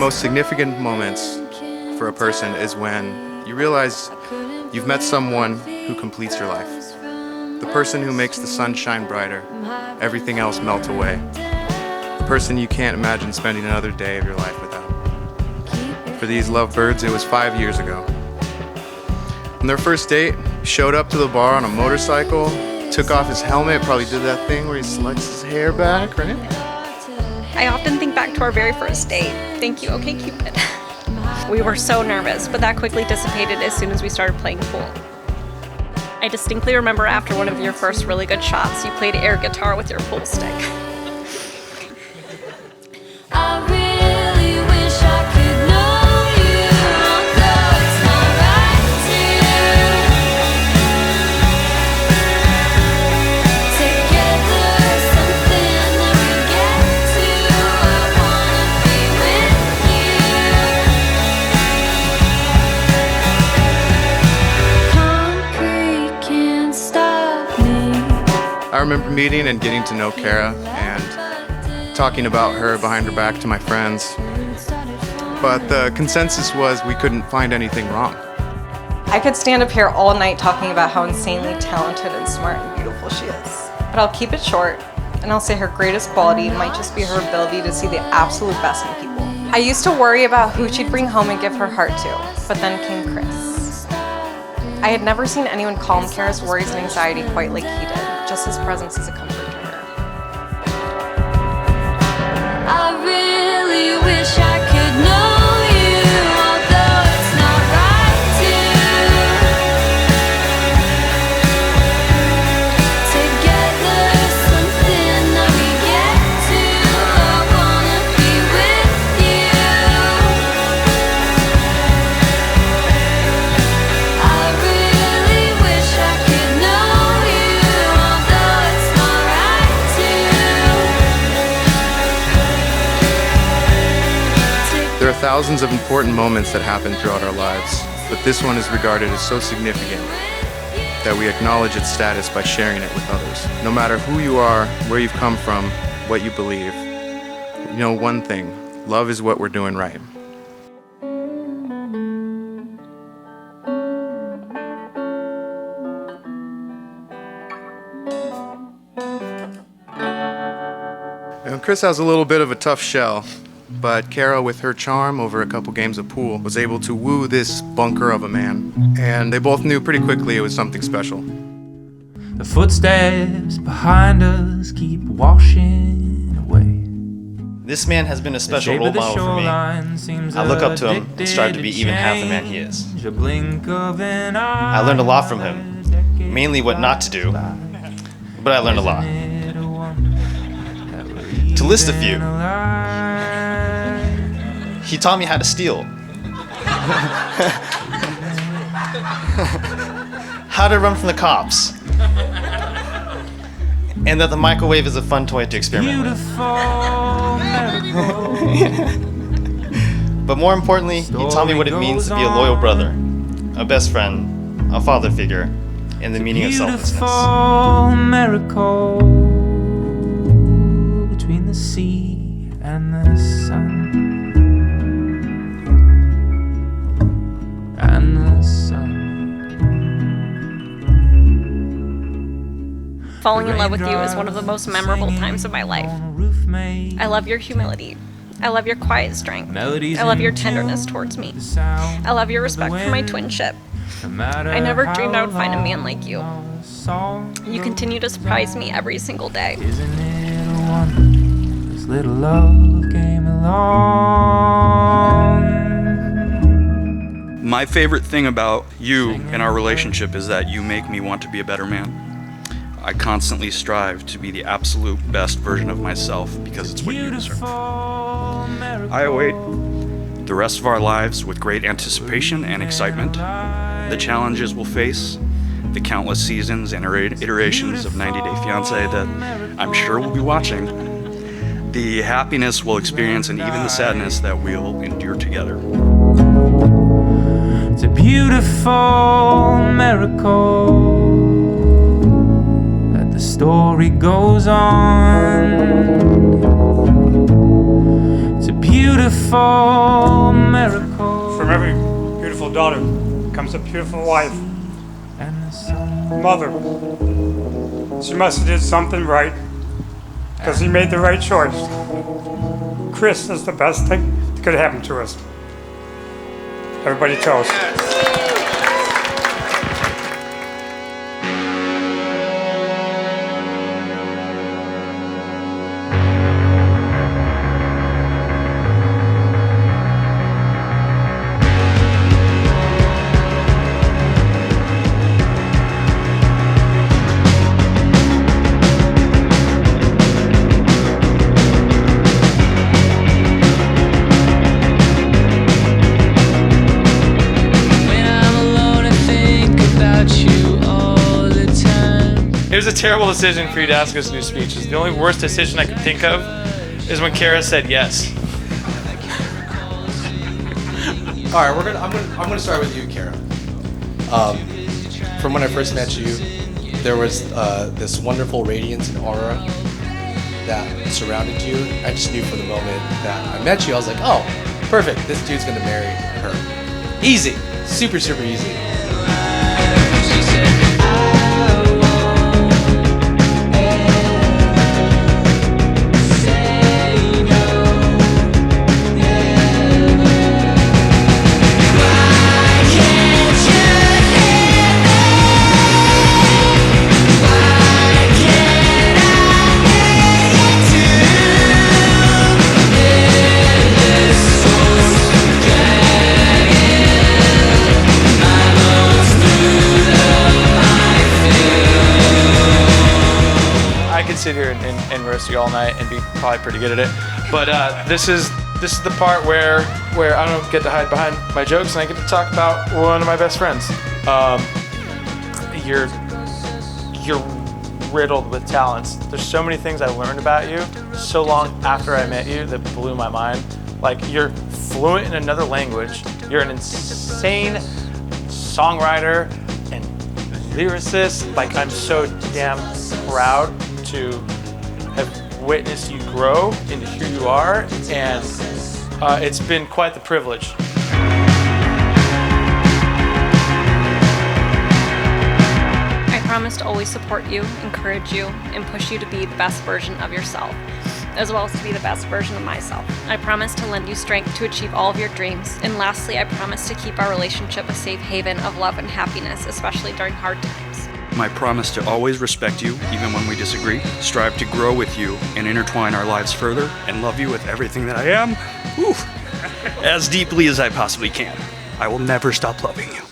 most significant moments for a person is when you realize you've met someone who completes your life. The person who makes the sun shine brighter, everything else melt away. The person you can't imagine spending another day of your life without. For these lovebirds, it was 5 years ago. On their first date, he showed up to the bar on a motorcycle, took off his helmet, probably did that thing where he selects his hair back, right? I often think back to our very first date. Thank you, okay, Cupid. We were so nervous, but that quickly dissipated as soon as we started playing pool. I distinctly remember after one of your first really good shots, you played air guitar with your pool stick. I remember meeting and getting to know Kara and talking about her behind her back to my friends. But the consensus was we couldn't find anything wrong. I could stand up here all night talking about how insanely talented and smart and beautiful she is. But I'll keep it short, and I'll say her greatest quality might just be her ability to see the absolute best in people. I used to worry about who she'd bring home and give her heart to, but then came Chris. I had never seen anyone calm Kara's worries and anxiety quite like he did. Just his presence is a comfort to her. I really wish I could know you, although it's not right to. Together, something that we get to. I wanna be with you. I really wish I could know you, although it's not right to. There are thousands of important moments that happen throughout our lives, but this one is regarded as so significant that we acknowledge its status by sharing it with others. No matter who you are, where you've come from, what you believe, you know one thing, love is what we're doing right. And Chris has a little bit of a tough shell, but Kara, with her charm over a couple games of pool, was able to woo this bunker of a man. And they both knew pretty quickly it was something special. The footsteps behind us keep washing away. This man has been a special role model for me. I look up to him and strive to be even half the man he is. I learned a lot from him, mainly what not to do, but I learned a lot. To list a few, he taught me how to steal, how to run from the cops, and that the microwave is a fun toy to experiment with. But more importantly, he taught me what it means to be a loyal brother, a best friend, a father figure, and the meaning of selflessness. Miracle between the sea and the sun. Falling in love with you is one of the most memorable times of my life. I love your humility. I love your quiet strength. I love your tenderness towards me. I love your respect for my twinship. I never dreamed I would find a man like you. You continue to surprise me every single day. Isn't it a wonder this little love came along? My favorite thing about you and our relationship is that you make me want to be a better man. I constantly strive to be the absolute best version of myself because it's what you deserve. I await the rest of our lives with great anticipation and excitement. The challenges we'll face, the countless seasons and iterations of 90 Day Fiancé that I'm sure we'll be watching, the happiness we'll experience, and even the sadness that we'll endure together. It's a beautiful miracle that the story goes on. It's a beautiful beautiful miracle. From every beautiful daughter comes a beautiful wife. And the sun Mother. She must have did something right, because he made the right choice. Chris is the best thing that could happen to us. Everybody toast. It was a terrible decision for you to ask us to do speeches. The only worst decision I could think of is when Kara said yes. All right, I'm gonna start with you, Kara. From when I first met you, there was this wonderful radiance and aura that surrounded you. I just knew from the moment that I met you, I was like, oh, perfect. This dude's gonna marry her. Easy, super easy. I could sit here and roast you all night and be probably pretty good at it, but this is the part where I don't get to hide behind my jokes and I get to talk about one of my best friends. You're riddled with talents. There's so many things I learned about you so long after I met you that blew my mind. Like, you're fluent in another language. You're an insane songwriter and lyricist. Like, I'm so damn proud to have witnessed you grow into who you are, and it's been quite the privilege. I promise to always support you, encourage you, and push you to be the best version of yourself, as well as to be the best version of myself. I promise to lend you strength to achieve all of your dreams. And lastly, I promise to keep our relationship a safe haven of love and happiness, especially during hard times. My promise to always respect you, even when we disagree, strive to grow with you and intertwine our lives further, and love you with everything that I am, as deeply as I possibly can. I will never stop loving you.